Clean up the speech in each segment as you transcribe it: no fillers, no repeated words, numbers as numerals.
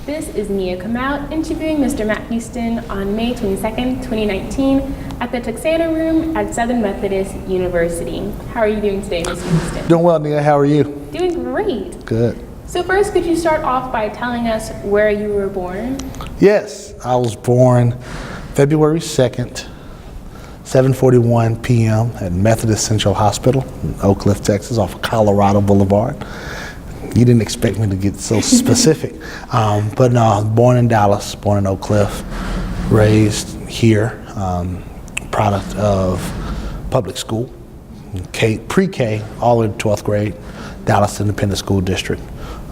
This is Nia Kamau interviewing Mr. Matt Houston on May 22nd, 2019 at the Texana Room at Southern Methodist University. How are you doing today, Mr. Houston? Doing well, Nia. How are you? Doing great. Good. So first, could you start off by telling us where you were born? Yes, I was born February 2nd, 7:41 p.m. at Methodist Central Hospital in Oak Cliff, Texas, off of Colorado Boulevard. You didn't expect me to get so specific, but no, I was born in Dallas, born in Oak Cliff, raised here, product of public school, pre-K all the way to 12th grade, Dallas Independent School District.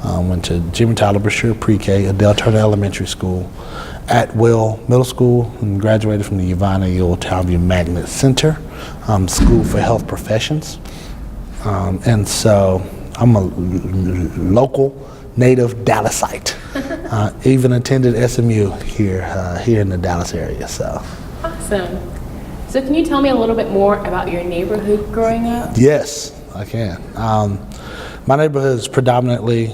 Went to Jimmy Tyler Brashear pre-K, Adele Turner Elementary School, Atwell Middle School, and graduated from the Yvonne Ewell Townview Magnet Center, School for Health Professions. And so I'm a local native Dallasite. Even attended SMU here in the Dallas area. So. Awesome. So can you tell me a little bit more about your neighborhood growing up? Yes, I can. My neighborhood is predominantly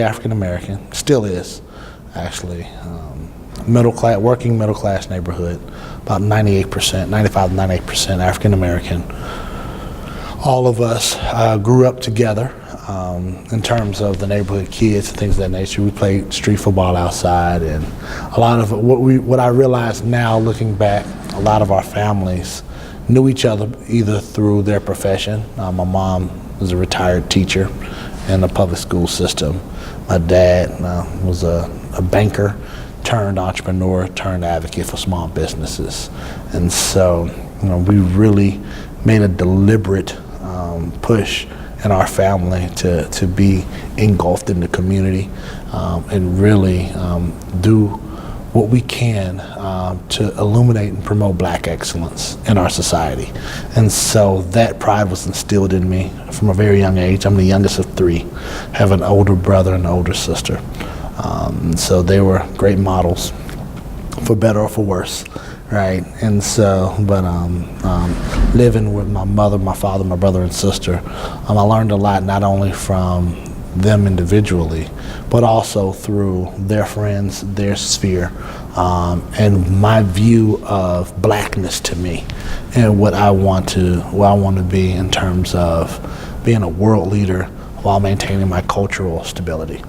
African American, still is, actually. Middle class, working middle class neighborhood, about 98%, 95 to 98% African American. All of us grew up together in terms of the neighborhood kids and things of that nature. We played street football outside, and a lot of what I realize now, looking back, a lot of our families knew each other either through their profession. My mom was a retired teacher in the public school system. My dad was a banker turned entrepreneur turned advocate for small businesses. And so, we really made a deliberate push in our family to be engulfed in the community and really do what we can to illuminate and promote Black excellence in our society. And so that pride was instilled in me from a very young age. I'm the youngest of three, have an older brother and an older sister. So they were great models, for better or for worse, right? And so, but living with my mother, my father, my brother and sister, I learned a lot, not only from them individually, but also through their friends, their sphere, and my view of Blackness to me, and what I want to be in terms of being a world leader while maintaining my cultural stability.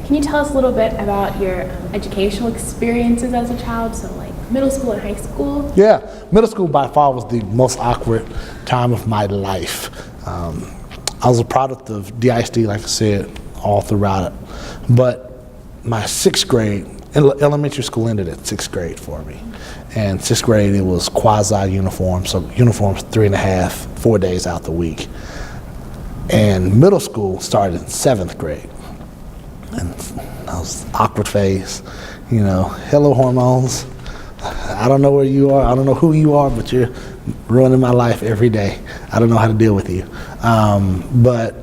Can you tell us a little bit about your educational experiences as a child, so like middle school and high school? Yeah, middle school by far was the most awkward time of my life. I was a product of DISD, like I said, all throughout it. But my sixth grade, elementary school ended at sixth grade for me. And sixth grade, it was quasi-uniform, so uniforms 3.5, 4 days out the week. And middle school started in seventh grade. And I was awkward phase, hello hormones. I don't know where you are, I don't know who you are, but you're ruining my life every day. I don't know how to deal with you. But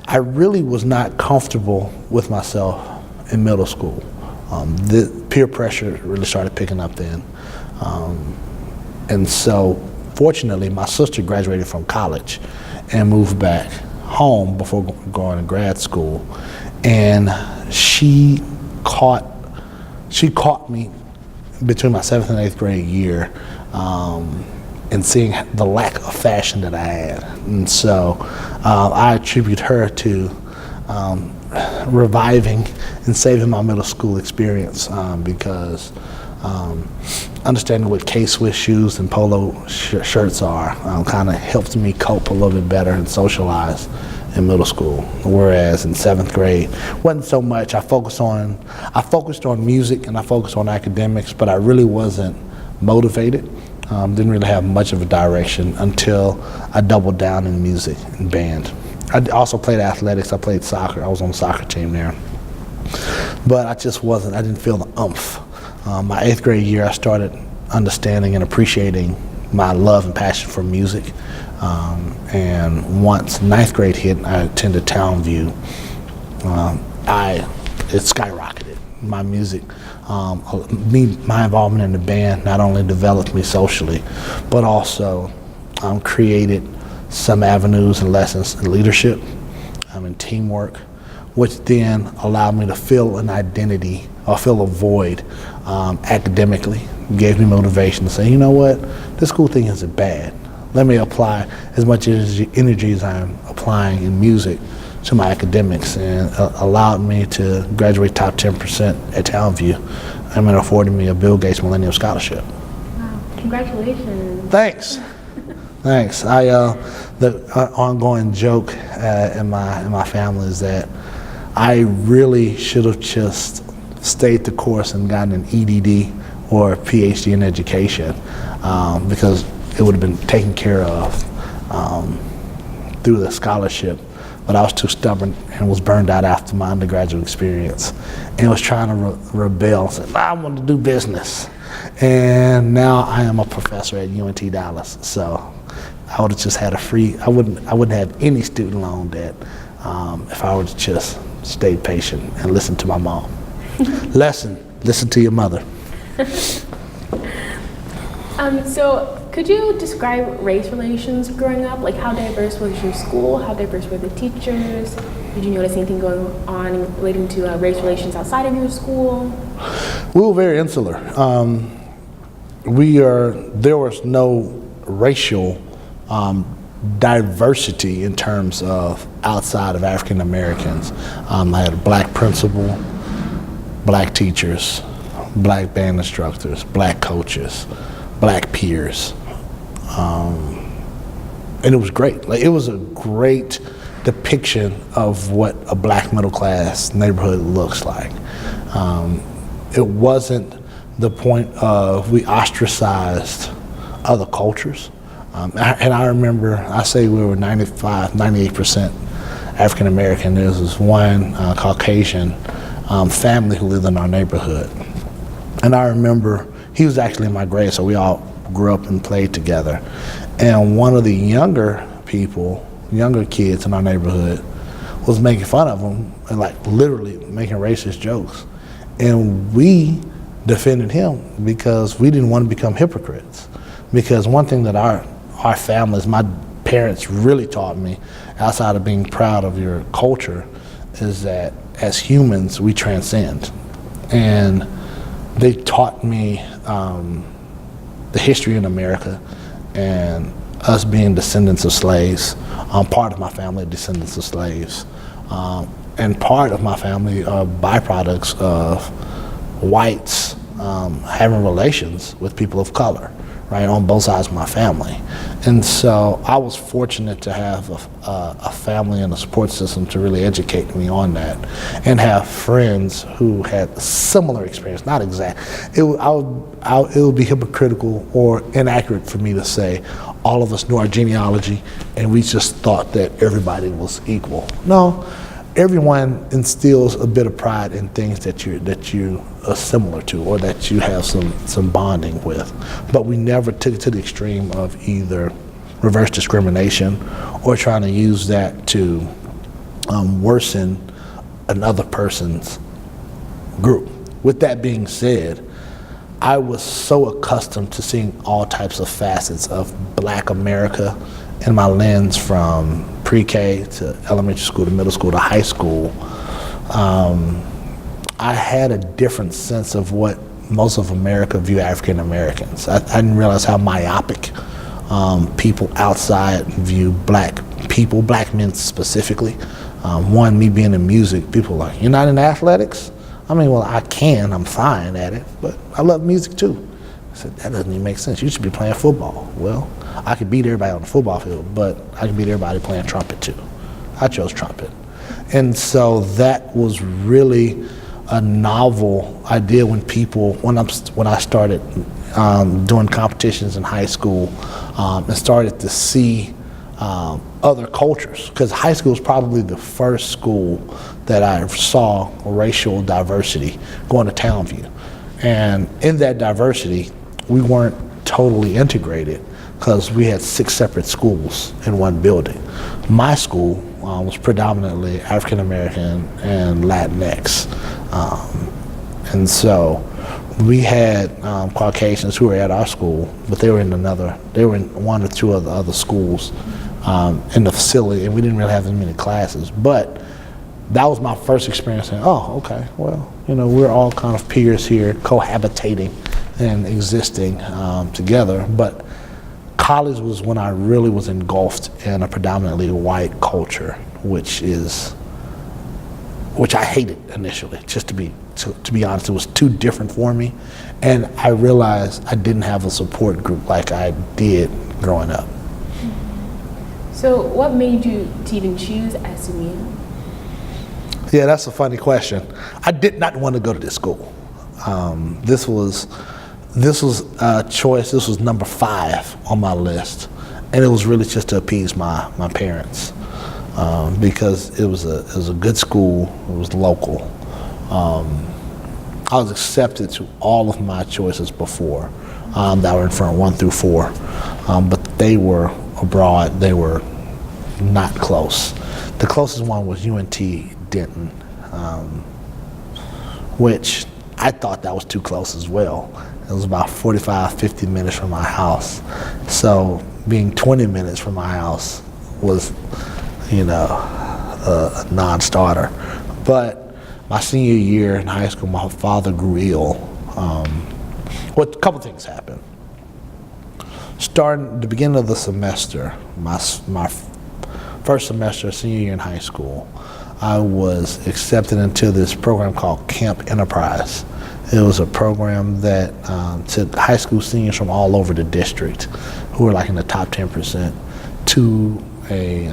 I really was not comfortable with myself in middle school. The peer pressure really started picking up then. And so fortunately, my sister graduated from college and moved back home before going to grad school. And she caught me between my 7th and 8th grade year and seeing the lack of fashion that I had. And so I attribute her to reviving and saving my middle school experience because understanding what K-Swiss shoes and polo shirts are kind of helped me cope a little bit better and socialize in middle school, whereas in 7th grade wasn't so much. I focused on music and I focused on academics, but I really wasn't motivated. Didn't really have much of a direction until I doubled down in music and band. I also played athletics. I played soccer. I was on the soccer team there, but I didn't feel the oomph. My 8th grade year, I started understanding and appreciating my love and passion for music. And once 9th grade hit, I attended Townview. It skyrocketed. My music, my involvement in the band not only developed me socially, but also created some avenues and lessons in leadership, in teamwork, which then allowed me to feel an identity or fill a void academically. Gave me motivation to say, you know what, this school thing isn't bad. Let me apply as much energy as I'm applying in music to my academics, and allowed me to graduate top 10% at Townview, and it afforded me a Bill Gates Millennium Scholarship. Wow, congratulations. Thanks. Thanks. The ongoing joke in my family is that I really should have just stayed the course and gotten an EDD or a PhD in education, because it would have been taken care of through the scholarship. But I was too stubborn and was burned out after my undergraduate experience, and was trying to rebel. Said, I want to do business, and now I am a professor at UNT Dallas. So I would have just had I wouldn't have any student loan debt if I would have just stayed patient and listened to my mom. Listen to your mother. So could you describe race relations growing up? Like, how diverse was your school? How diverse were the teachers? Did you notice anything going on relating to race relations outside of your school? We were very insular. There was no racial diversity in terms of outside of African Americans. I had a black principal, black teachers, black band instructors, black coaches, black peers, and it was great. Like, it was a great depiction of what a black middle class neighborhood looks like. It wasn't the point of we ostracized other cultures. And I remember, I say we were 98% African American. There was this one Caucasian family who lived in our neighborhood. And I remember, he was actually in my grade, so we all grew up and played together. And one of the younger kids in our neighborhood was making fun of him and like literally making racist jokes. And we defended him because we didn't want to become hypocrites. Because one thing that our families, my parents really taught me, outside of being proud of your culture, is that as humans, we transcend. And they taught me the history in America and us being descendants of slaves. Part of my family are descendants of slaves. And part of my family are byproducts of whites having relations with people of color, right, on both sides of my family. And so I was fortunate to have a family and a support system to really educate me on that, and have friends who had similar experience, not exact. It would be hypocritical or inaccurate for me to say all of us knew our genealogy and we just thought that everybody was equal. No, everyone instills a bit of pride in things that you are similar to or that you have some bonding with. But we never took it to the extreme of either reverse discrimination or trying to use that to worsen another person's group. With that being said, I was so accustomed to seeing all types of facets of Black America in my lens, from pre-K to elementary school to middle school to high school. I had a different sense of what most of America view African Americans. I didn't realize how myopic people outside view black people, black men specifically. One, me being in music, people are like, you're not in athletics? I mean, well, I'm fine at it, but I love music too. I said, that doesn't even make sense. You should be playing football. Well, I could beat everybody on the football field, but I could beat everybody playing trumpet too. I chose trumpet. And so that was really a novel idea when I started doing competitions in high school and started to see other cultures, because high school was probably the first school that I saw racial diversity, going to Townview. And in that diversity, we weren't totally integrated because we had 6 separate schools in one building. My school was predominantly African American and Latinx. And so we had Caucasians who were at our school, but they were in one or two other schools in the facility, and we didn't really have as many classes. But that was my first experience saying, oh, okay, well, we're all kind of peers here, cohabitating and existing together. But college was when I really was engulfed in a predominantly white culture, which I hated initially. Just to be honest, it was too different for me, and I realized I didn't have a support group like I did growing up. So, what made you to even choose SMU? Yeah, that's a funny question. I did not want to go to this school. This was a choice. This was number 5 on my list, and it was really just to appease my parents, because it was a good school. It was local. I was accepted to all of my choices before that were in front, 1 through 4, but they were abroad. They were not close. The closest one was UNT Denton, which I thought that was too close as well. It was about 45, 50 minutes from my house. So being 20 minutes from my house was, a non-starter. But my senior year in high school, my father grew ill. A couple things happened. Starting the beginning of the semester, my first semester, senior year in high school, I was accepted into this program called Camp Enterprise. It was a program that took high school seniors from all over the district, who were like in the top 10%, to a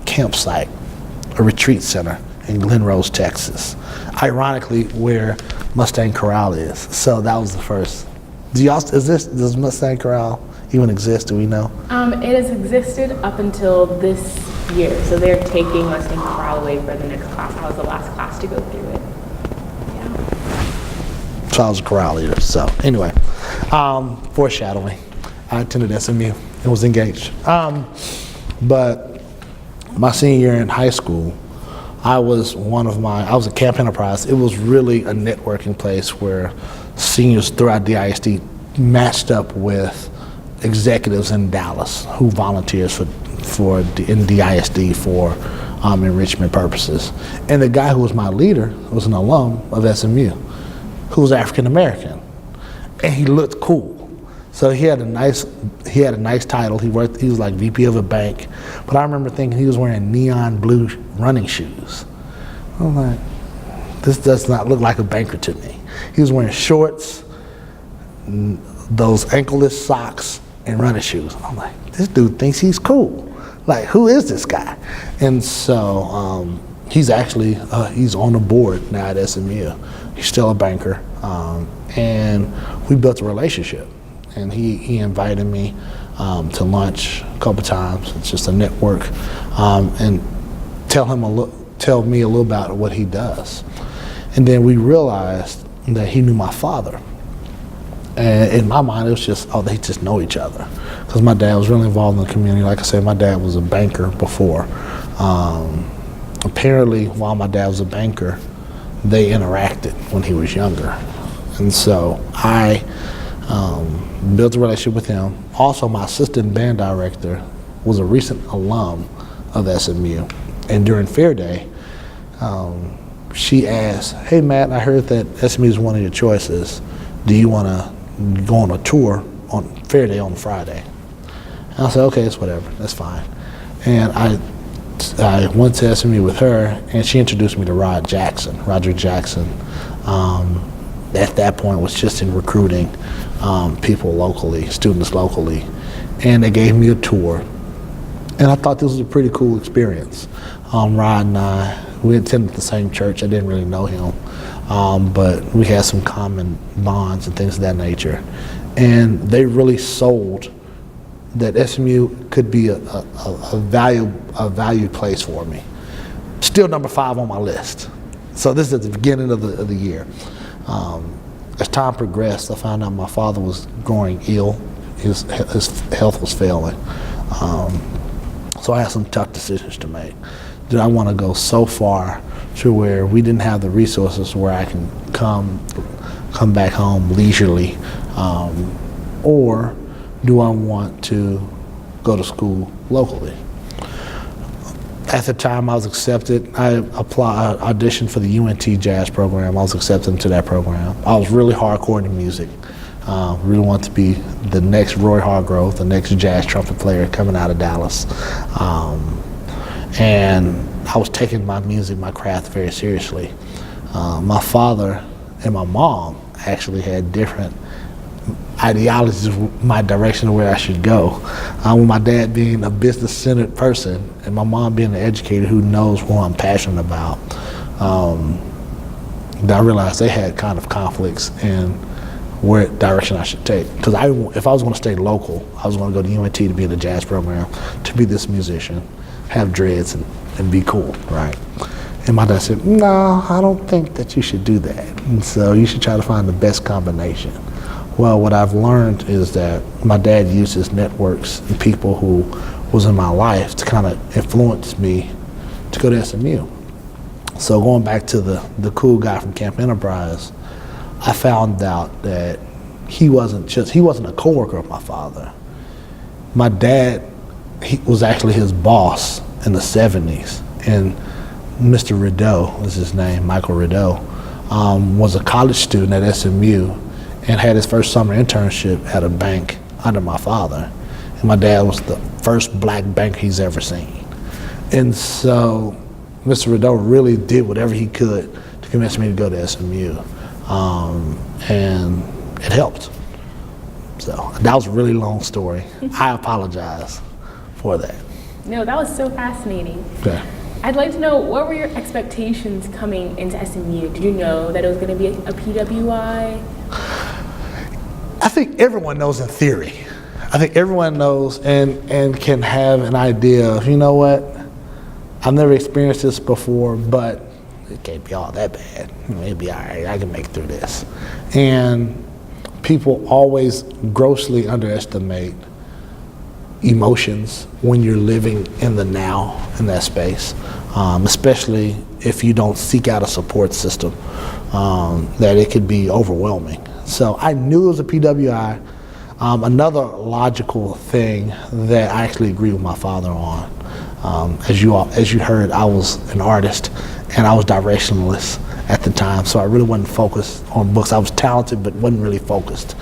campsite, a retreat center in Glen Rose, Texas. Ironically, where Mustang Corral is. So that was the first. Does Mustang Corral even exist? Do we know? It has existed up until this year. So they're taking Mustang Corral away for the next class. I was the last class to go through it. Yeah. So I was a corral leader. So anyway, foreshadowing. I attended SMU and was engaged. But my senior year in high school, I was a Camp Enterprise. It was really a networking place where seniors throughout the ISD matched up with executives in Dallas who volunteers in the ISD for enrichment purposes. And the guy who was my leader was an alum of SMU who was African American, and he looked cool. So he had a nice title. He was like VP of a bank, but I remember thinking he was wearing neon blue running shoes. I'm like, this does not look like a banker to me. He was wearing shorts, those ankleless socks, and running shoes. I'm like, this dude thinks he's cool. Like, who is this guy? And so he's actually he's on the board now at SMU. He's still a banker, and we built a relationship. And he invited me to lunch a couple times. It's just a network, and tell me a little about what he does. And then we realized that he knew my father. And in my mind, it was just, they just know each other. Because my dad was really involved in the community. Like I said, my dad was a banker before. Apparently, while my dad was a banker, they interacted when he was younger. And so I built a relationship with him. Also, my assistant band director was a recent alum of SMU. And during Fair Day, she asked, hey, Matt, I heard that SMU is one of your choices. Do you want to go on a tour on Fair Day on Friday? And I said, okay, it's whatever, that's fine. And I went to SMU with her, and she introduced me to Roger Jackson. At that point was just in recruiting people locally, students locally. And they gave me a tour. And I thought this was a pretty cool experience. Rod and I, we attended the same church. I didn't really know him, but we had some common bonds and things of that nature. And they really sold that SMU could be a valued place for me. Still number 5 on my list. So this is at the beginning of the year. As time progressed, I found out my father was growing ill. His health was failing. So I had some tough decisions to make. Did I want to go so far to where we didn't have the resources where I can come back home leisurely, or do I want to go to school locally? At the time I was accepted, I auditioned for the UNT jazz program. I was accepted into that program. I was really hardcore into music. Really wanted to be the next Roy Hargrove, the next jazz trumpet player coming out of Dallas. And I was taking my music, my craft very seriously. My father and my mom actually had different ideologies of my direction of where I should go. With my dad being a business-centered person and my mom being an educator who knows what I'm passionate about, I realized they had kind of conflicts in where direction I should take. Because if I was going to stay local, I was going to go to UNT to be in the jazz program, to be this musician, have dreads and be cool, right? And my dad said, no, I don't think that you should do that. And so you should try to find the best combination. Well, what I've learned is that my dad used his networks and people who was in my life to kind of influence me to go to SMU. So going back to the cool guy from Camp Enterprise, I found out that he wasn't a coworker of my father. My dad, he was actually his boss in the 70s, and Mr. Rideau was his name, Michael Rideau, was a college student at SMU and had his first summer internship at a bank under my father. And my dad was the first black banker he's ever seen. And so Mr. Rideau really did whatever he could to convince me to go to SMU. And it helped. So that was a really long story. I apologize for that. No, that was so fascinating. Yeah. I'd like to know, what were your expectations coming into SMU? Did you know that it was going to be a PWI? I think everyone knows in theory. I think everyone knows and can have an idea of, you know what, I've never experienced this before, but it can't be all that bad. It'll be all right, I can make it through this. And people always grossly underestimate emotions when you're living in the now, in that space, especially if you don't seek out a support system, that it could be overwhelming. So I knew it was a PWI. Another logical thing that I actually agree with my father on, as you heard, I was an artist and I was directionless at the time, so I really wasn't focused on books. I was talented but wasn't really focused.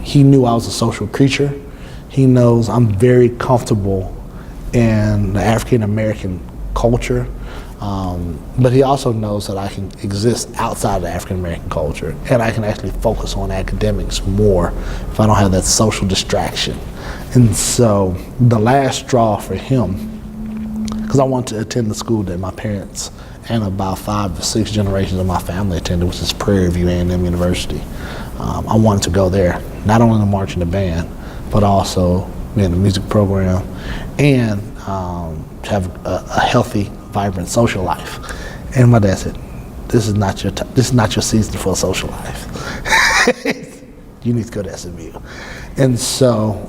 He knew I was a social creature. He knows I'm very comfortable in the African American culture, but he also knows that I can exist outside of the African American culture, and I can actually focus on academics more if I don't have that social distraction. And so the last straw for him, because I wanted to attend the school that my parents and about 5 or 6 generations of my family attended, which is Prairie View A&M University. I wanted to go there, not only to march in the band, but also be in the music program and to have a healthy, vibrant social life. And my dad said, this is not your season for a social life. You need to go to SMU. And so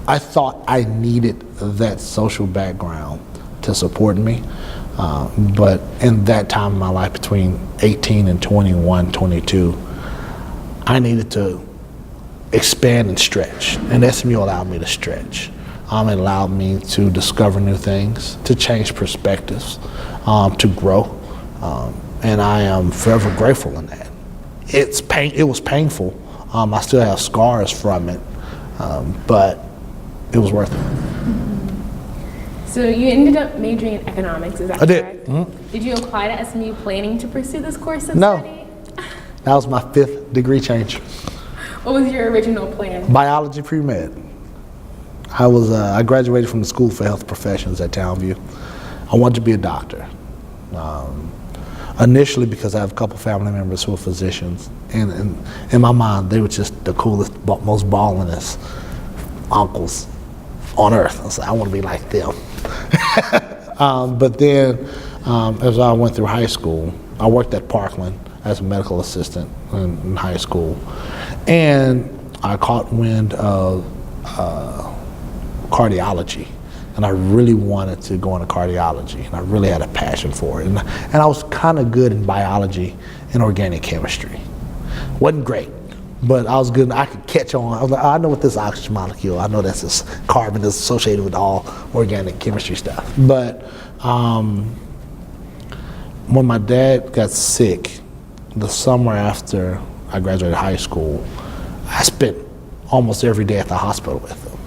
I thought I needed that social background to support me. But in that time in my life, between 18 and 21, 22, I needed to expand and stretch. And SMU allowed me to stretch. It allowed me to discover new things, to change perspectives, to grow. And I am forever grateful in that. It was painful. I still have scars from it, but it was worth it. So you ended up majoring in economics, is that I did. correct? Mm-hmm. Did you apply to SMU planning to pursue this course of No. study? That was my 5th degree change. What was your original plan? Biology pre-med. I graduated from the School for Health Professions at Townview. I wanted to be a doctor. Initially because I have a couple family members who are physicians, and in my mind they were just the coolest, most ballingest uncles on earth. I said, I want to be like them. But then as I went through high school, I worked at Parkland as a medical assistant in high school, and I caught wind of cardiology, and I really wanted to go into cardiology, and I really had a passion for it, and I was kind of good in biology and organic chemistry. Wasn't great, but I was good. I could catch on. I was like, oh, I know what this oxygen molecule. I know that's this carbon that's associated with all organic chemistry stuff. But when my dad got sick, the summer after I graduated high school, I spent almost every day at the hospital with him,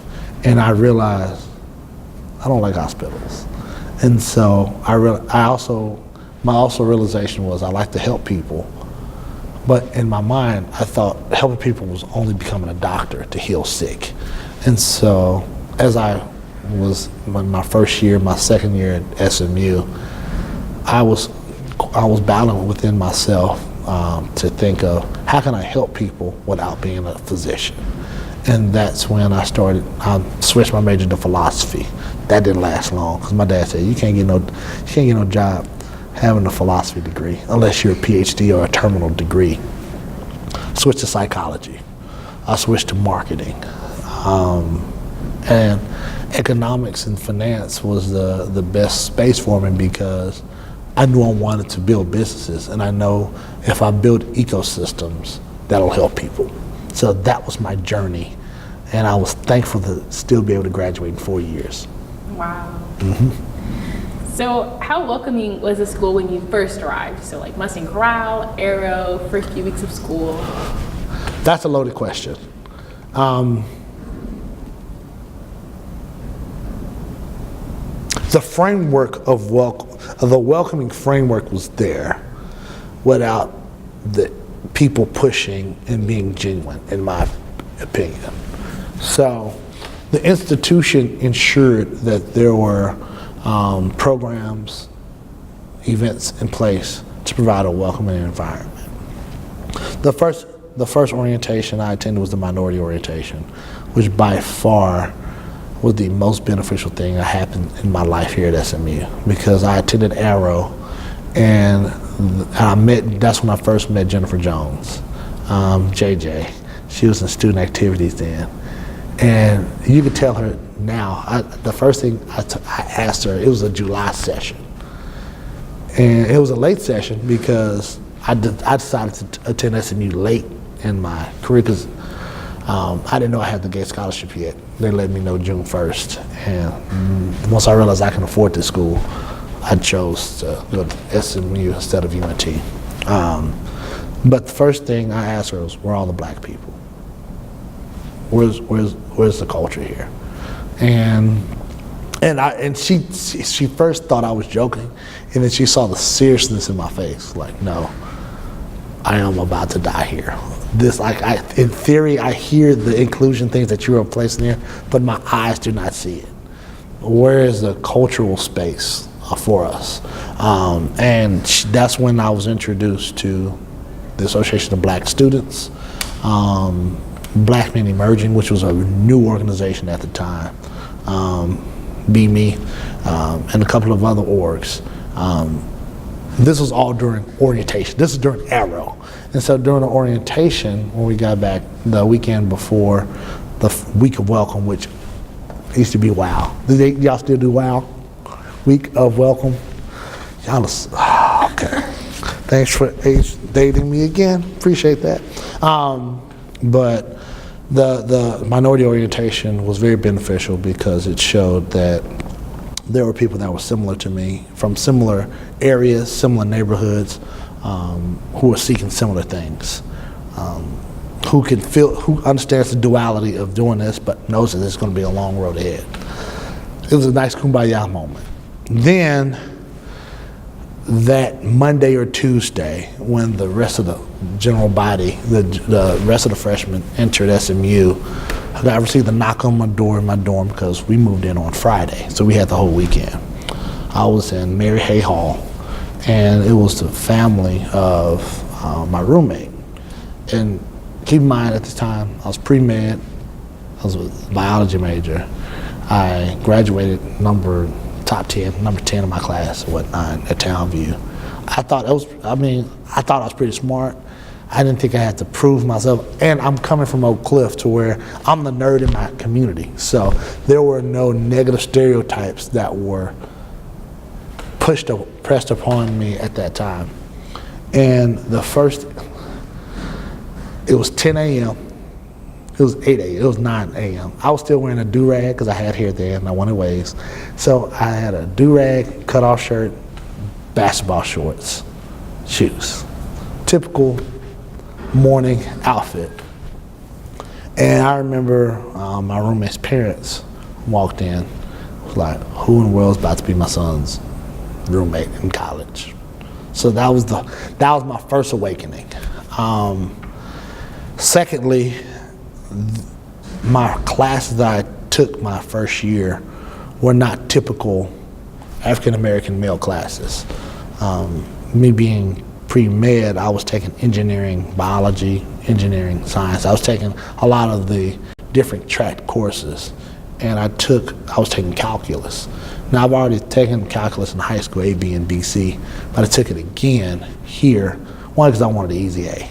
and I realized I don't like hospitals, and so my realization was I like to help people. But in my mind, I thought helping people was only becoming a doctor to heal sick. And so as I was in my first year, my second year at SMU, I was battling within myself to think of how can I help people without being a physician. And that's when I switched my major to philosophy. That didn't last long because my dad said, you can't get no job having a philosophy degree unless you're a PhD or a terminal degree. Switched to psychology. I switched to marketing. And economics and finance was the best space for me because I knew I wanted to build businesses, and I know if I build ecosystems, that'll help people. So that was my journey, and I was thankful to still be able to graduate in 4 years. Wow. So how welcoming was the school when you first arrived? So like Mustang Corral, ARRO, first few weeks of school? That's a loaded question. The framework of the welcoming framework was there without the people pushing and being genuine, in my opinion. So the institution ensured that there were programs, events in place to provide a welcoming environment. The first orientation I attended was the minority orientation, which by far was the most beneficial thing that happened in my life here at SMU, because I attended ARRO, and that's when I first met Jennifer Jones, JJ. She was in student activities then. And you could tell her now, the first thing I asked her, it was a July session. And it was a late session because I decided to attend SMU late in my career because I didn't know I had the Gates Scholarship yet. They let me know June 1st. And once I realized I can afford this school, I chose to go to SMU instead of UNT. But the first thing I asked her was, where are all the black people? Where's the culture here? And she first thought I was joking, and then she saw the seriousness in my face. Like, no, I am about to die here. This, in theory, I hear the inclusion things that you are placing there, but my eyes do not see it. Where is the cultural space for us? And that's when I was introduced to the Association of Black Students, Black Men Emerging, which was a new organization at the time, Be Me, and a couple of other orgs. This was all during orientation. This is during ARRO. And so during the orientation, when we got back the weekend before the week of welcome, which used to be WOW. Y'all still do WOW? Week of welcome? Y'all okay. Thanks for age dating me again. Appreciate that. But the minority orientation was very beneficial because it showed that there were people that were similar to me from similar areas, similar neighborhoods, who were seeking similar things, who understands the duality of doing this, but knows that it's going to be a long road ahead. It was a nice kumbaya moment. Then that Monday or Tuesday, when the rest of the general body, the rest of the freshmen entered SMU, I received a knock on my door in my dorm because we moved in on Friday, so we had the whole weekend. I was in Mary Hay Hall, and it was the family of my roommate. And keep in mind, at the time, I was pre-med, I was a biology major. I graduated number 10 in my class at Townview. I thought I was pretty smart. I didn't think I had to prove myself. And I'm coming from Oak Cliff to where I'm the nerd in my community. So there were no negative stereotypes that were pressed upon me at that time. And It was 10 a.m. It was 8 a.m. It was 9 a.m. I was still wearing a do-rag because I had hair then and I wanted waves. So I had a do-rag, cut-off shirt, basketball shorts, shoes. Typical morning outfit. And I remember my roommate's parents walked in. Was like, who in the world is about to be my son's roommate in college? So that was my first awakening. Secondly, my classes that I took my first year were not typical African American male classes. Me being pre-med, I was taking engineering, biology, engineering, science. I was taking a lot of the different track courses, and I was taking calculus. Now I've already taken calculus in high school, A, B, and BC, but I took it again here. One, because I wanted the easy A,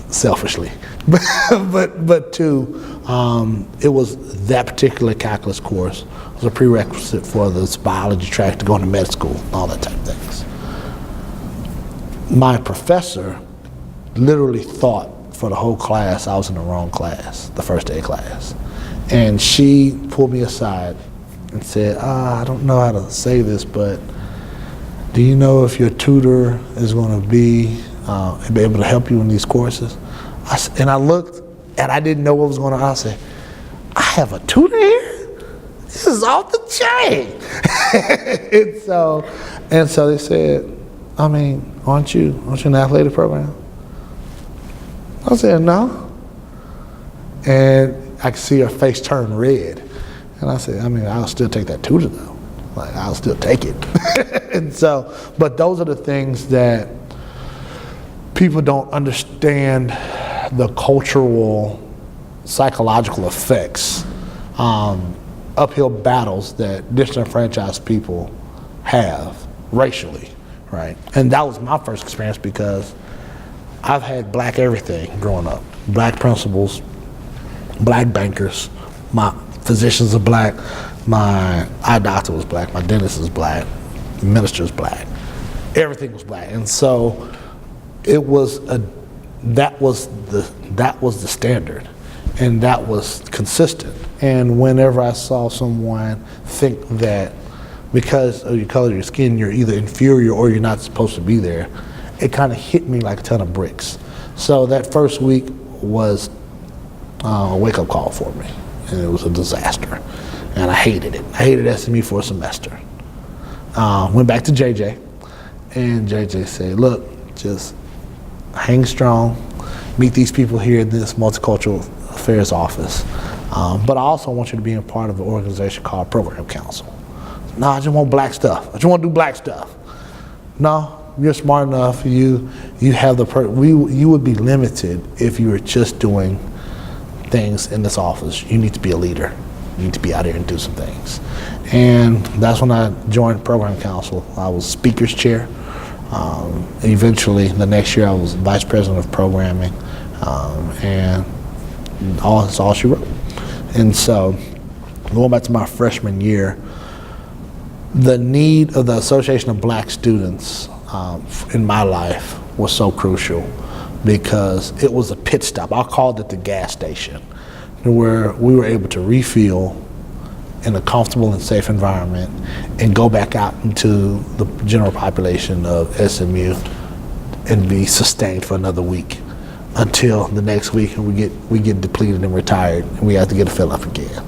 selfishly, but two, it was that particular calculus course was a prerequisite for this biology track to go into med school, all that type of things. My professor literally thought for the whole class I was in the wrong class, the first day of class. And she pulled me aside and said, I don't know how to say this, but do you know if your tutor is going to be able to help you in these courses? And I looked and I didn't know what was going on. I said, I have a tutor here? This is off the chain. and so they said, aren't you in the athletic program? I said, no. And I could see her face turn red. And I said, I'll still take that tutor though. Like, I'll still take it. And so, but those are the things that people don't understand, the cultural, psychological effects, uphill battles that disenfranchised people have racially, right? And that was my first experience because I've had black everything growing up. Black principals, black bankers, my physicians are black, my eye doctor was black, my dentist is black, minister is black. Everything was black. And so it was that was the standard, and that was consistent. And whenever I saw someone think that because of your color of your skin, you're either inferior or you're not supposed to be there, it kind of hit me like a ton of bricks. So that first week was a wake-up call for me, and it was a disaster. And I hated it. I hated SMU for a semester. Went back to JJ, and JJ said, look, just hang strong, meet these people here in this multicultural affairs office. But I also want you to be a part of an organization called Program Council. No, I just want black stuff. I just want to do black stuff. No, you're smart enough. You have you would be limited if you were just doing things in this office. You need to be a leader. You need to be out here and do some things. And that's when I joined Program Council. I was speaker's chair. Eventually, the next year, I was vice president of programming, and that's all she wrote. And so, going back to my freshman year, the need of the Association of Black Students in my life was so crucial because it was a pit stop. I called it the gas station, where we were able to refuel in a comfortable and safe environment and go back out into the general population of SMU and be sustained for another week until the next week, and we get depleted and retired and we have to get a fill up again.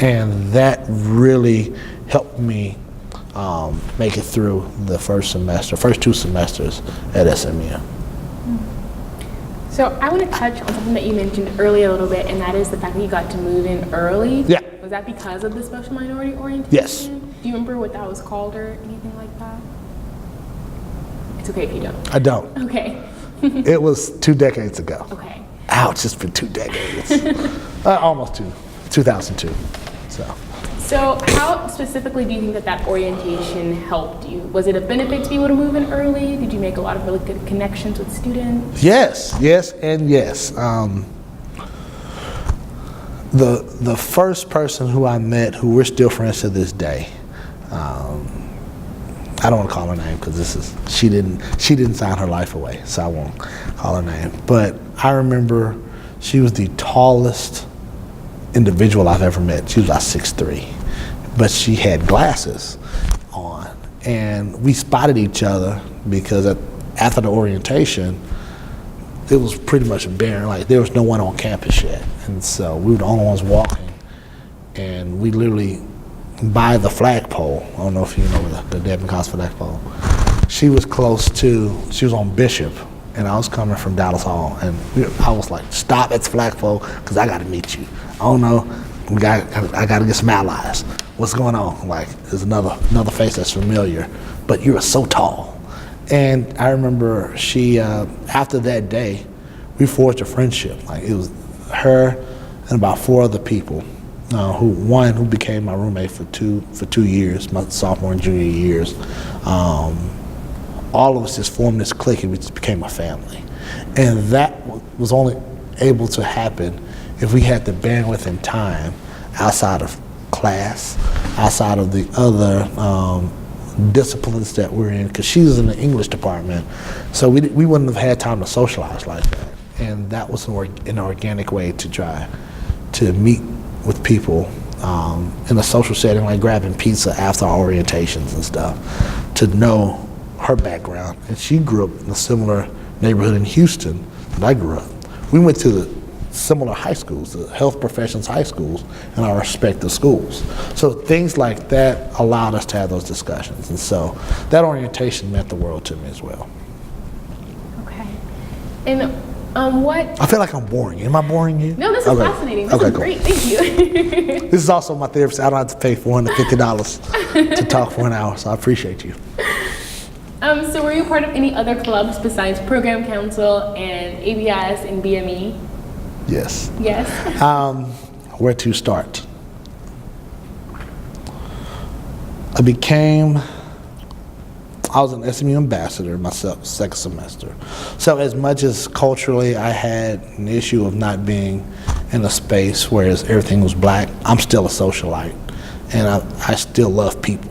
And that really helped me make it through the first two semesters at SMU. So I want to touch on something that you mentioned earlier a little bit, and that is the fact that you got to move in early. Yeah. Was that because of the special minority orientation? Yes. Do you remember what that was called or anything like that? It's okay if you don't. I don't. Okay. It was 2 decades ago. Okay. Ouch, it's been 2 decades. Almost 2002. So how specifically do you think that orientation helped you? Was it a benefit to be able to move in early? Did you make a lot of really good connections with students? Yes, and yes. The first person who I met, who we're still friends to this day, I don't want to call her name because she didn't sign her life away, so I won't call her name. But I remember She was the tallest individual I've ever met. She was about 6'3", but she had glasses on. And we spotted each other because after the orientation, it was pretty much barren. Like, there was no one on campus yet. And so we were the only ones walking. And we literally, by the flagpole, I don't know if you know the Devon College flagpole, she was on Bishop, and I was coming from Dallas Hall. And I was like, stop at the flagpole, because I got to meet you. I don't know, I got to get some allies. What's going on? Like, there's another face that's familiar, but you are so tall. And I remember she, after that day, we forged a friendship. Like, it was her and about 4 other people, who became my roommate for two years, my sophomore and junior years. All of us just formed this clique, and we just became a family. And that was only able to happen if we had the bandwidth and time outside of class, outside of the other disciplines that we're in, because she was in the English department, so we wouldn't have had time to socialize like that. And that was an organic way to try to meet with people in a social setting, like grabbing pizza after our orientations and stuff, to know her background. And she grew up in a similar neighborhood in Houston that I grew up. We went to the similar high schools, the health professions high schools, in our respective schools. So things like that allowed us to have those discussions. And so that orientation meant the world to me as well. Okay. And what? I feel like I'm boring you. Am I boring you? No, this is fascinating. This is great. Thank you. This is also my therapist. I don't have to pay $450 to talk for an hour, so I appreciate you. So were you part of any other clubs besides Program Council and ABS and BME? Yes. Yes. Where to start? I was an SMU ambassador myself, second semester. So as much as culturally I had an issue of not being in a space where everything was black, I'm still a socialite, and I still love people,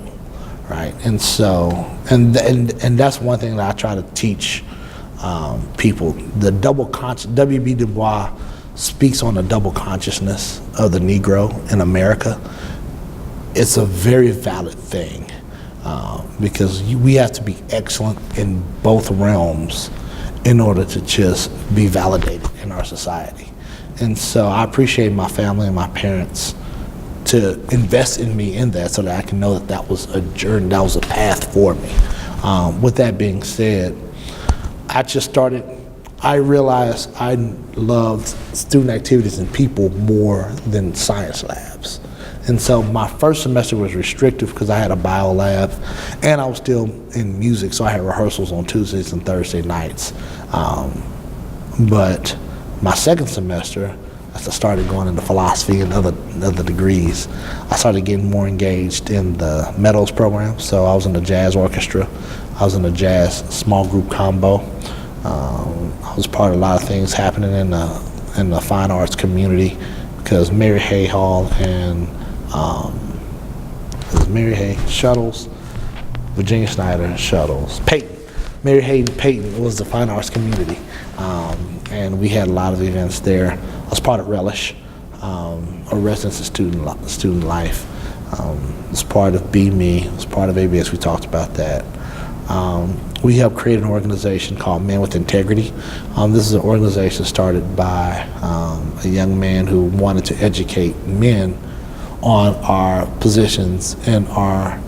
right? And so, and that's one thing that I try to teach people. The W.B. Du Bois speaks on the double consciousness of the Negro in America. It's a very valid thing. Because we have to be excellent in both realms in order to just be validated in our society. And so I appreciate my family and my parents to invest in me in that, so that I can know that was a journey, that was a path for me. With that being said, I realized I loved student activities and people more than science labs. And so my first semester was restrictive because I had a bio lab, and I was still in music, so I had rehearsals on Tuesdays and Thursday nights. But my second semester, as I started going into philosophy and other degrees, I started getting more engaged in the Meadows program. So I was in the jazz orchestra, I was in the jazz small group combo. I was part of a lot of things happening in the fine arts community, because Mary Hay Hall and it was Mary Hay, Shuttles, Virginia Snyder, Shuttles, Peyton. Mary Hay and Peyton was the fine arts community, and we had a lot of events there. I was part of Relish, a residence of student life. Was part of Be Me, was part of ABS, we talked about that. We helped create an organization called Men with Integrity. This is an organization started by a young man who wanted to educate men on our positions and our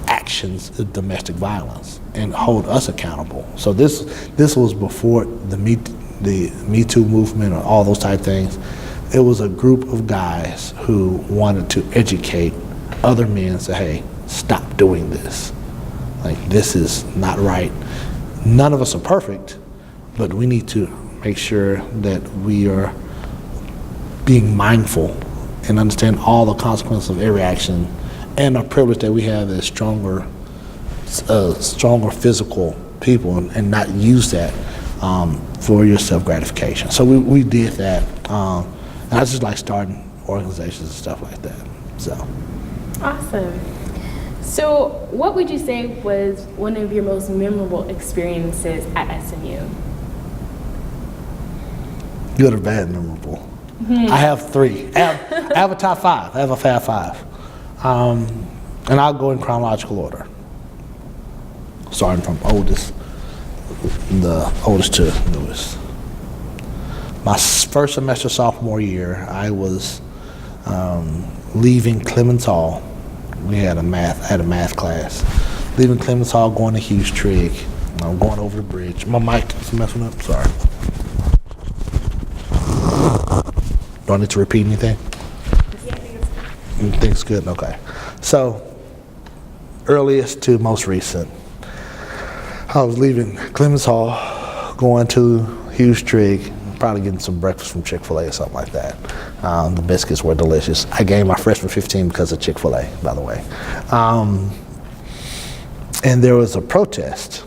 actions of domestic violence and hold us accountable. So this was before the Me Too movement or all those type things. It was a group of guys who wanted to educate other men and say, hey, stop doing this. Like, this is not right. None of us are perfect, but we need to make sure that we are being mindful and understand all the consequences of every action, and our privilege that we have as stronger physical people, and not use that for your self-gratification. So we did that, and I just like starting organizations and stuff like that. So. Awesome. So what would you say was one of your most memorable experiences at SMU? Good or bad, memorable? I have three. I have a top five. I have a fab five. And I'll go in chronological order. Starting from the oldest to newest. My first semester sophomore year, I was leaving Clemens Hall. We had a math class. Leaving Clemens Hall, going to Hughes Trigg. I'm going over the bridge. My mic is messing up. Sorry. Do I need to repeat anything? You think it's good? Okay. So, earliest to most recent. I was leaving Clemens Hall, going to Hughes Trigg, probably getting some breakfast from Chick-fil-A or something like that. The biscuits were delicious. I gained my freshman 15 because of Chick-fil-A, by the way. And there was a protest.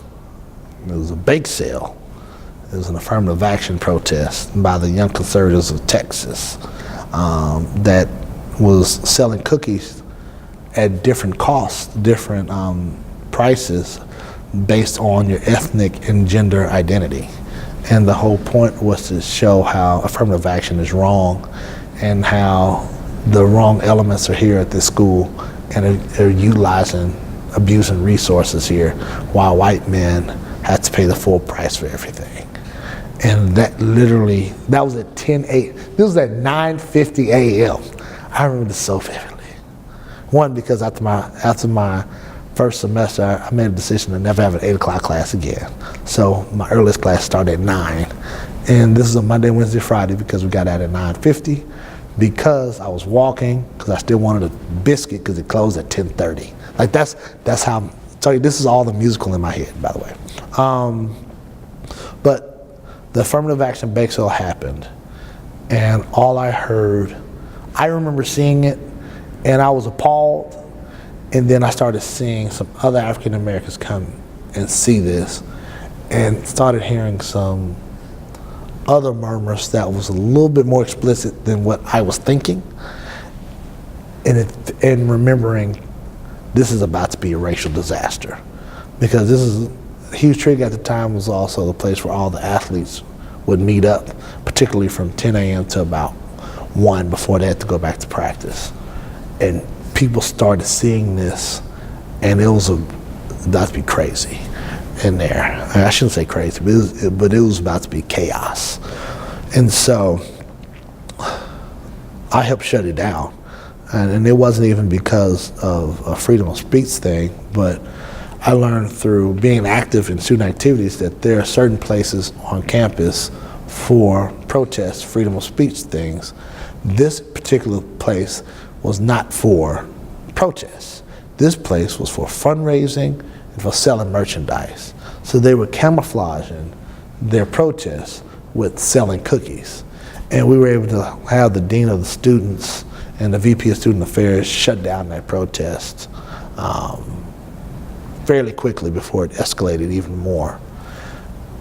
There was a bake sale. It was an affirmative action protest by the Young Conservatives of Texas that was selling cookies at different costs, different prices based on your ethnic and gender identity. And the whole point was to show how affirmative action is wrong and how the wrong elements are here at this school and are utilizing, abusing resources here while white men have to pay the full price for everything. And that literally, that was at 10:08. This was at 9:50 a.m. I remember this so vividly. One, because after my first semester, I made a decision to never have an 8 o'clock class again. So my earliest class started at 9. And this is a Monday, Wednesday, Friday because we got out at 9:50. Because I was walking, because I still wanted a biscuit because it closed at 10:30. Like that's how, tell you, this is all the musical in my head, by the way. But the affirmative action bake sale happened, and all I heard, I remember seeing it, and I was appalled, and then I started seeing some other African Americans come and see this, and started hearing some other murmurs that was a little bit more explicit than what I was thinking, and remembering this is about to be a racial disaster, because this is, Hughes Trigg at the time was also the place where all the athletes would meet up, particularly from 10 a.m. to about 1 before they had to go back to practice. And people started seeing this, and it was about to be crazy in there. I shouldn't say crazy, but it was about to be chaos. And so I helped shut it down. And it wasn't even because of a freedom of speech thing, but I learned through being active in student activities that there are certain places on campus for protests, freedom of speech things. This particular place was not for protests. This place was for fundraising and for selling merchandise. So they were camouflaging their protests with selling cookies. And we were able to have the dean of the students and the VP of Student Affairs shut down that protest fairly quickly before it escalated even more.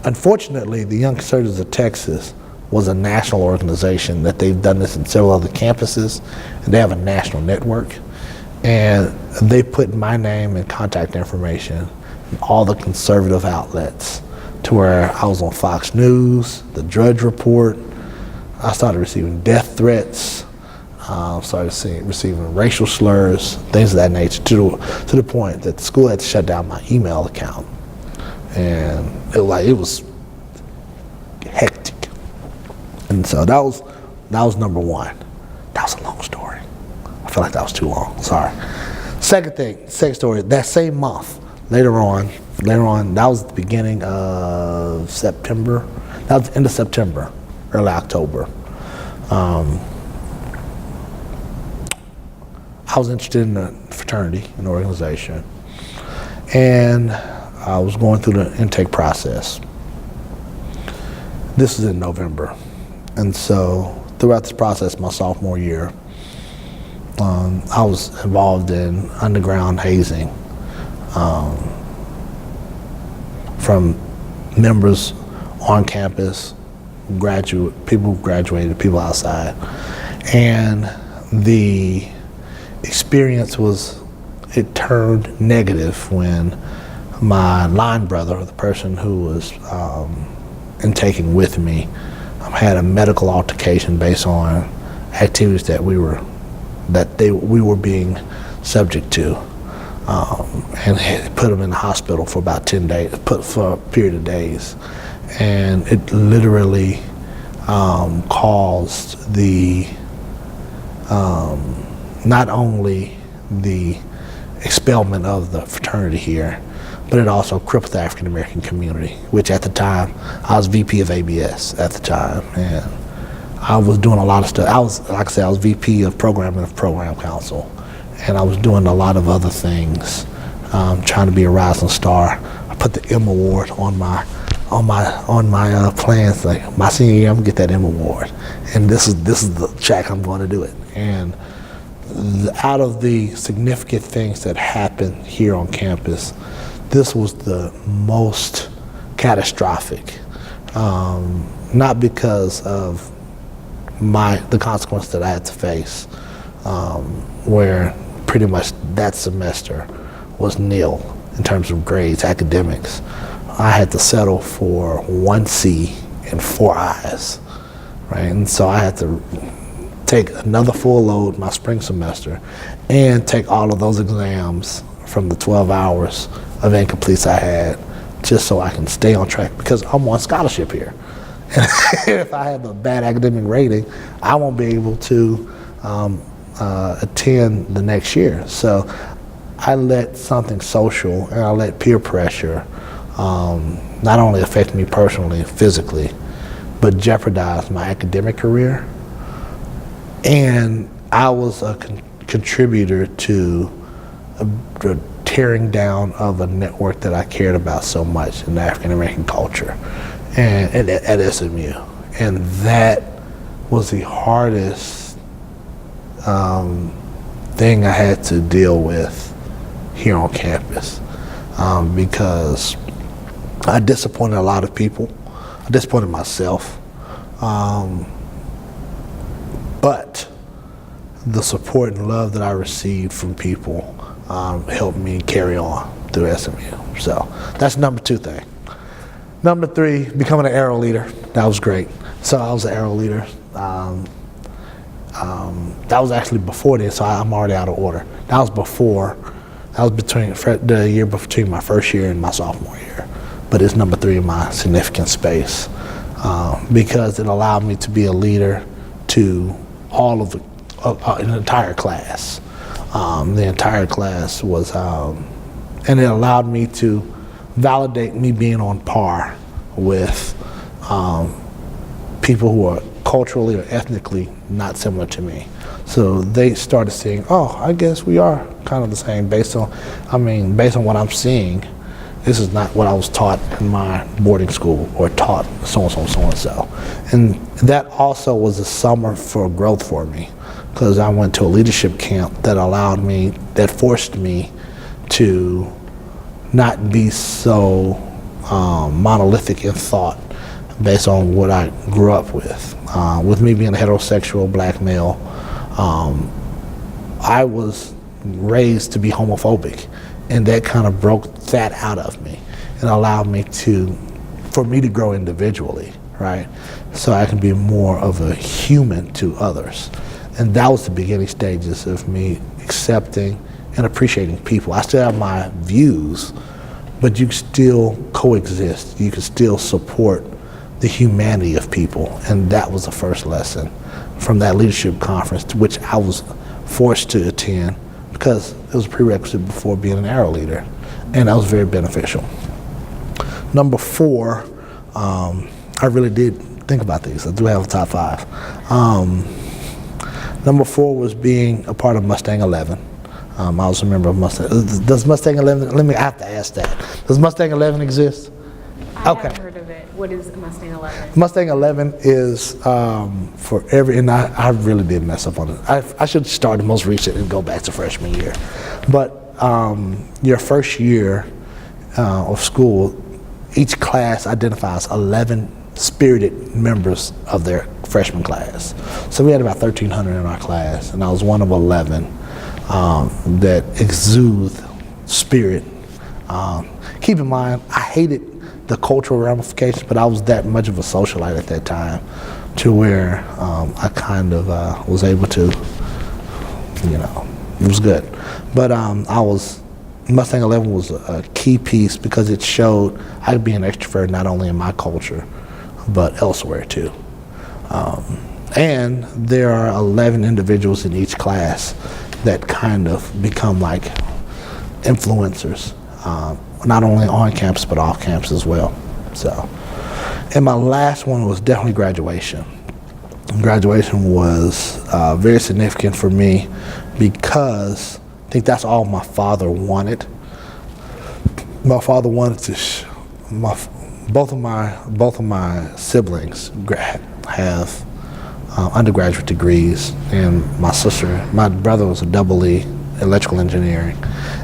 Unfortunately, the Young Conservatives of Texas was a national organization that they've done this in several other campuses, and they have a national network. And they put my name and contact information in all the conservative outlets to where I was on Fox News, the Drudge Report. I started receiving death threats. Started receiving racial slurs, things of that nature, to the point that the school had to shut down my email account, and it was hectic. And so that was number one. That was a long story. I feel like that was too long. Sorry. Second story. That same month, later on, that was the beginning of September. That was the end of September, early October. I was interested in a fraternity, an organization, and I was going through the intake process. This was in November, and so throughout this process, my sophomore year, I was involved in underground hazing from members on campus, people who graduated, people outside, and the experience it turned negative when my line brother, the person who was intaking with me, had a medical altercation based on activities that we were being subject to, and put him in the hospital for about 10 days, for a period of days, and it literally caused not only the expellment of the fraternity here, but it also crippled the African American community, which at the time, I was VP of ABS at the time, and I was doing a lot of stuff. I was VP of Program Council, and I was doing a lot of other things, trying to be a rising star. I put the M Award on my plans. Like my senior year, I'm gonna get that M Award, and this is the track I'm going to do it. And out of the significant things that happened here on campus, this was the most catastrophic, not because of the consequence that I had to face, where pretty much that semester was nil in terms of grades, academics. I had to settle for 1 C and 4 I's, right? And so I had to take another full load my spring semester and take all of those exams from the 12 hours of incompletes I had, just so I can stay on track, because I'm on scholarship here. And if I have a bad academic rating, I won't be able to attend the next year. So I let something social and I let peer pressure not only affect me personally, physically, but jeopardize my academic career. And I was a contributor to the tearing down of a network that I cared about so much in the African American culture and at SMU. And that was the hardest thing I had to deal with here on campus, because I disappointed a lot of people. I disappointed myself. But the support and love that I received from people helped me carry on through SMU. So that's number 2 thing. Number 3, becoming an ARRO leader. That was great. So I was an ARRO leader. That was actually before this, so I'm already out of order. That was between the year between my first year and my sophomore year. But it's number 3 in my significant space, because it allowed me to be a leader to all of an entire class. The entire class was, and it allowed me to validate me being on par with people who are culturally or ethnically not similar to me. So they started seeing, oh, I guess we are kind of the same based on what I'm seeing. This is not what I was taught in my boarding school or taught so-and-so, so-and-so. And that also was a summer for growth for me, because I went to a leadership camp that forced me to not be so monolithic in thought based on what I grew up with. With me being a heterosexual black male, I was raised to be homophobic, and that kind of broke that out of me and allowed me for me to grow individually, right? So I can be more of a human to others. And that was the beginning stages of me accepting and appreciating people. I still have my views, but you can still coexist. You can still support the humanity of people. And that was the first lesson from that leadership conference, which I was forced to attend because it was a prerequisite before being an ARRO leader. And that was very beneficial. Number 4, I really did think about these. I do have a top 5. Number 4 was being a part of Mustang 11. I was a member of Mustang. Does Mustang 11, I have to ask that. Does Mustang 11 exist? I haven't heard of it. What is Mustang 11? Mustang 11 is for and I really did mess up on it. I should start the most recent and go back to freshman year. But your first year of school, each class identifies 11 spirited members of their freshman class. So we had about 1,300 in our class, and I was one of 11 that exude spirit. Keep in mind, I hated the cultural ramifications, but I was that much of a socialite at that time to where I kind of was able to, it was good. But Mustang 11 was a key piece because it showed I could be an extrovert not only in my culture, but elsewhere too. And there are 11 individuals in each class that kind of become like influencers, not only on campus but off campus as well. So, and my last one was definitely graduation. Graduation was very significant for me because I think that's all my father wanted. My father wanted to both of my siblings have undergraduate degrees, and my brother was a double E, electrical engineering,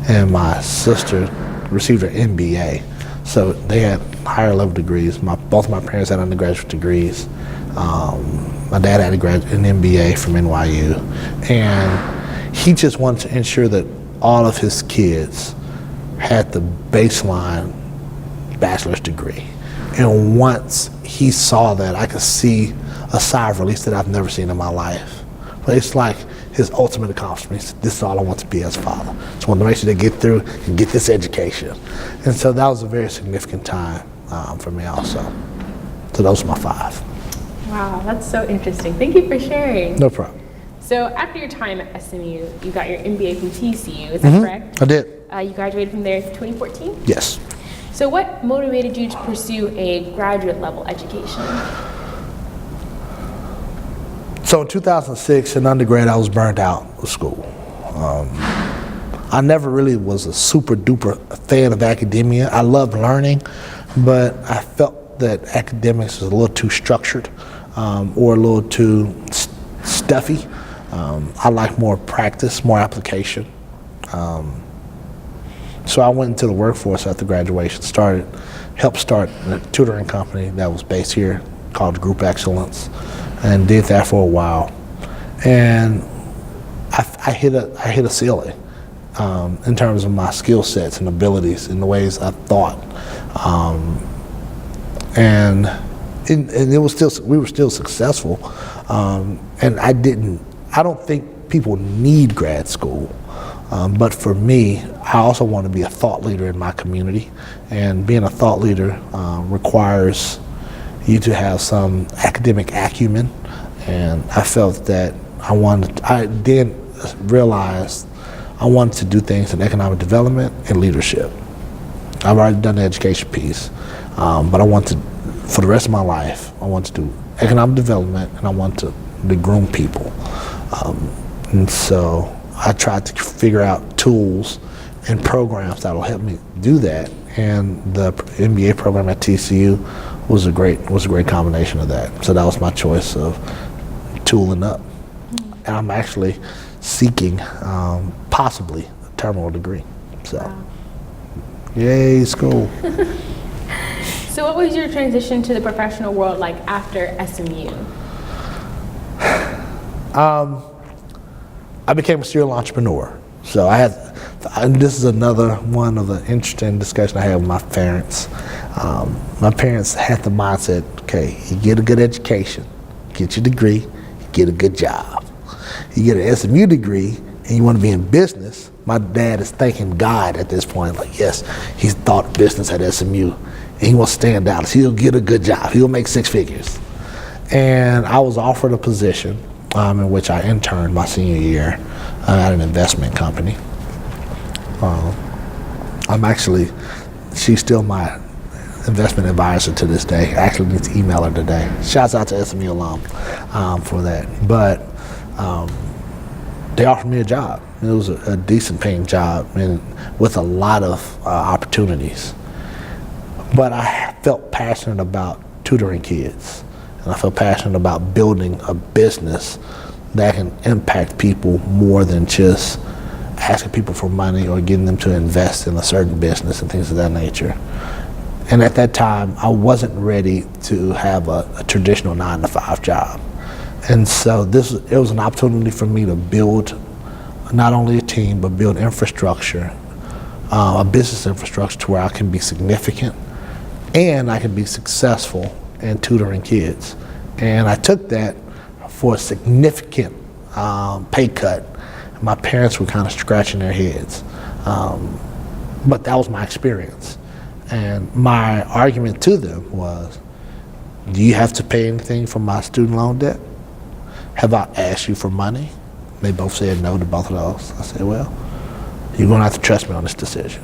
and my sister received her MBA. So they had higher level degrees. Both of my parents had undergraduate degrees. My dad had an MBA from NYU, and he just wanted to ensure that all of his kids had the baseline bachelor's degree. And once he saw that, I could see a sigh of relief that I've never seen in my life. But it's like his ultimate accomplishment. He said, this is all I want to be as a father. Just want to make sure they get through and get this education. And so that was a very significant time for me also. So those are my 5. Wow, that's so interesting. Thank you for sharing. No problem. So after your time at SMU, you got your MBA from TCU, is that correct? I did. You graduated from there in 2014? Yes. So what motivated you to pursue a graduate level education? So in 2006, in undergrad, I was burnt out of school. I never really was a super duper fan of academia. I loved learning, but I felt that academics was a little too structured or a little too stuffy. I like more practice, more application. So I went into the workforce after graduation, helped start a tutoring company that was based here called Group Excellence, and did that for a while. And I hit a ceiling in terms of my skill sets and abilities and the ways I thought. And it was we were still successful. And I don't think people need grad school. But for me, I also want to be a thought leader in my community. And being a thought leader requires you to have some academic acumen. And I felt that I then realized I wanted to do things in economic development and leadership. I've already done the education piece, but I want to, for the rest of my life, I want to do economic development and I want to groom people. And so I tried to figure out tools and programs that will help me do that. And the MBA program at TCU was a great combination of that. So that was my choice of tooling up. And I'm actually seeking possibly a terminal degree. So, wow. Yay, school. So what was your transition to the professional world like after SMU? I became a serial entrepreneur. So and this is another one of the interesting discussions I had with my parents. My parents had the mindset, okay, you get a good education, get your degree, you get a good job. You get an SMU degree and you want to be in business. My dad is thanking God at this point, like, yes, he's taught business at SMU and he wants to stand out. So he'll get a good job, he'll make 6 figures. And I was offered a position in which I interned my senior year at an investment company. She's still my investment advisor to this day. I actually need to email her today. Shouts out to SMU alum for that. But they offered me a job. It was a decent paying job and with a lot of opportunities. But I felt passionate about tutoring kids. And I feel passionate about building a business that can impact people more than just asking people for money or getting them to invest in a certain business and things of that nature. And at that time, I wasn't ready to have a traditional 9-to-5 job. And so it was an opportunity for me to build not only a team, but build infrastructure, a business infrastructure to where I can be significant and I can be successful in tutoring kids. And I took that for a significant pay cut. My parents were kind of scratching their heads. But that was my experience. And my argument to them was, do you have to pay anything for my student loan debt? Have I asked you for money? They both said no to both of those. I said, well, you're gonna have to trust me on this decision.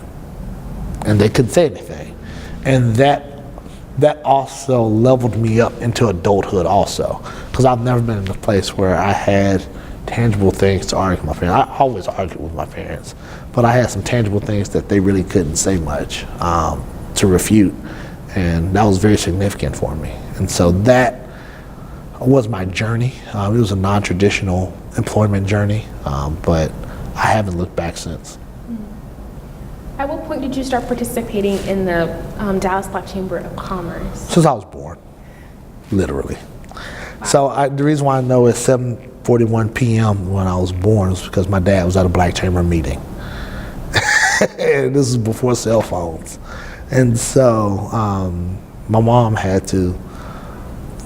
And they couldn't say anything. And that also leveled me up into adulthood also. Because I've never been in a place where I had tangible things to argue with my parents. I always argued with my parents, but I had some tangible things that they really couldn't say much to refute, and that was very significant for me. And so that was my journey. It was a non-traditional employment journey, but I haven't looked back since. At what point did you start participating in the Dallas Black Chamber of Commerce? Since I was born, literally. Wow. So the reason why I know it's 7:41 p.m. when I was born is because my dad was at a Black Chamber meeting. And this is before cell phones. And so my mom had to,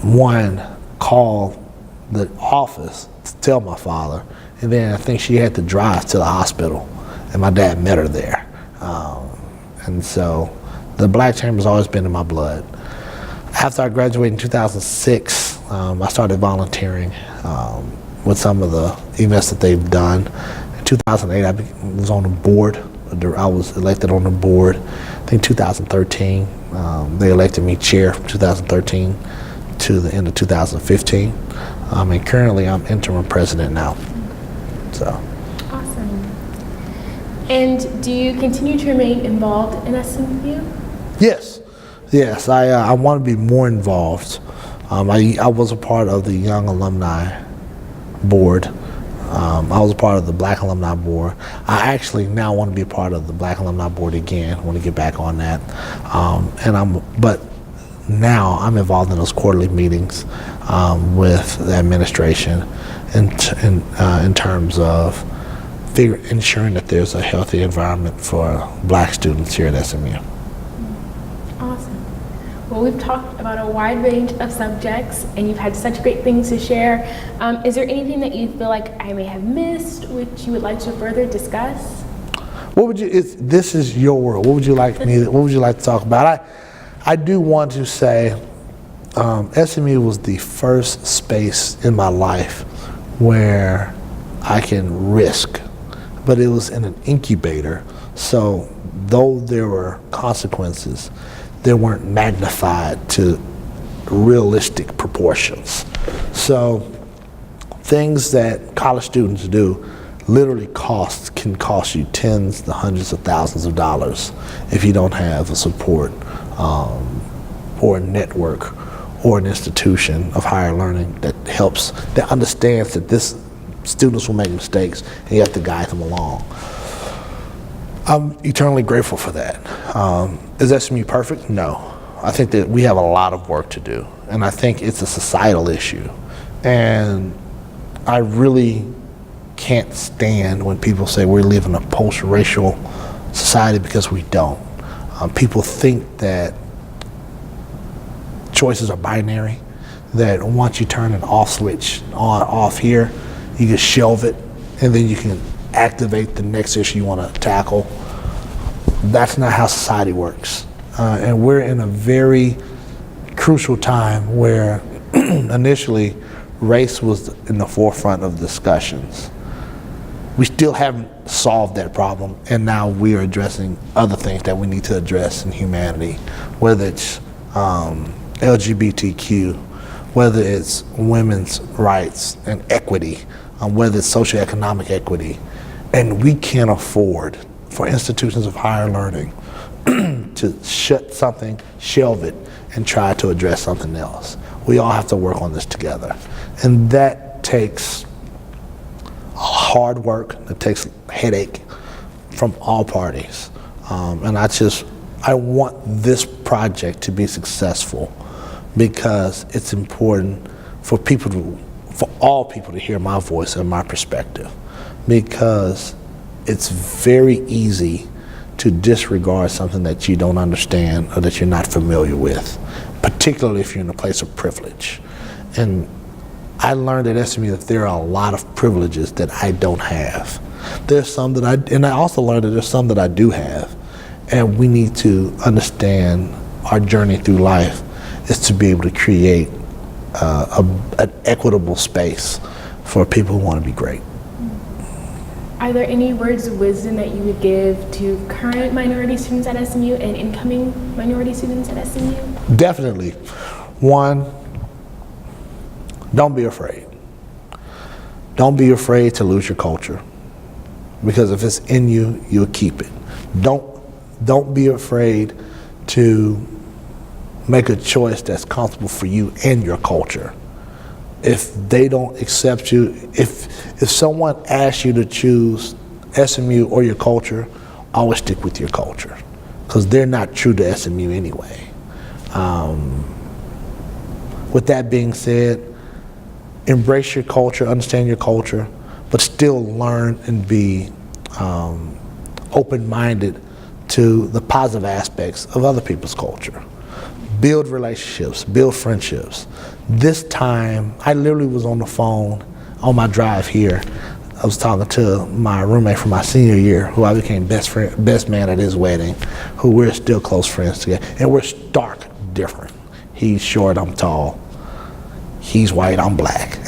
one, call the office to tell my father, and then I think she had to drive to the hospital, and my dad met her there. And so the Black Chamber's always been in my blood. After I graduated in 2006, I started volunteering with some of the events that they've done. In 2008, I was on the board. I was elected on the board. I think 2013, they elected me chair from 2013 to the end of 2015. And currently I'm interim president now. So. Awesome. And do you continue to remain involved in SMU? Yes. I want to be more involved. I was a part of the Young Alumni Board. I was a part of the Black Alumni Board. I actually now want to be a part of the Black Alumni Board again. I want to get back on that. But now I'm involved in those quarterly meetings with the administration in terms of ensuring that there's a healthy environment for Black students here at SMU. Awesome. Well, we've talked about a wide range of subjects, and you've had such great things to share. Is there anything that you feel like I may have missed, which you would like to further discuss? What would you? This is your world. What would you like me? What would you like to talk about? I do want to say, SMU was the first space in my life where I can risk, but it was in an incubator. So though there were consequences, they weren't magnified to realistic proportions. So things that college students do literally can cost you tens to hundreds of thousands of dollars if you don't have a support or a network or an institution of higher learning that understands that students will make mistakes and you have to guide them along. I'm eternally grateful for that. Is SMU perfect? No. I think that we have a lot of work to do, and I think it's a societal issue. And I really can't stand when people say we live in a post-racial society, because we don't. People think that choices are binary, that once you turn an off switch off here, you can shelve it, and then you can activate the next issue you want to tackle. That's not how society works. And we're in a very crucial time where initially race was in the forefront of discussions. We still haven't solved that problem, and now we are addressing other things that we need to address in humanity, whether it's LGBTQ, whether it's women's rights and equity, whether it's socioeconomic equity. And we can't afford for institutions of higher learning to shut something, shelve it, and try to address something else. We all have to work on this together. And that takes hard work, it takes headache from all parties. And I want this project to be successful because it's important for all people to hear my voice and my perspective, because it's very easy to disregard something that you don't understand or that you're not familiar with, particularly if you're in a place of privilege. And I learned at SMU that there are a lot of privileges that I don't have. There's some that I also learned that there's some that I do have. And we need to understand our journey through life is to be able to create an equitable space for people who want to be great. Are there any words of wisdom that you would give to current minority students at SMU and incoming minority students at SMU? Definitely. One, don't be afraid. Don't be afraid to lose your culture, because if it's in you, you'll keep it. Don't be afraid to make a choice that's comfortable for you and your culture. If they don't accept you, if someone asks you to choose SMU or your culture, always stick with your culture, because they're not true to SMU anyway. With that being said, embrace your culture, understand your culture, but still learn and be open-minded to the positive aspects of other people's culture. Build relationships, build friendships. This time, I literally was on the phone on my drive here. I was talking to my roommate from my senior year, who I became best man at his wedding, who we're still close friends together, and we're stark different. He's short, I'm tall. He's white, I'm black.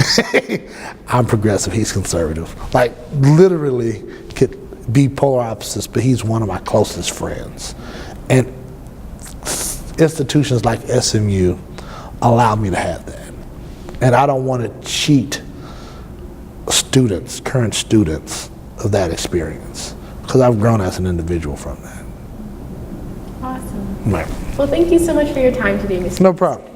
I'm progressive, he's conservative. Like, literally could be polar opposites, but he's one of my closest friends. And institutions like SMU allow me to have that. And I don't want to cheat students, current students, of that experience, because I've grown as an individual from that. Awesome. Right. Well, thank you so much for your time today, Mr. No problem.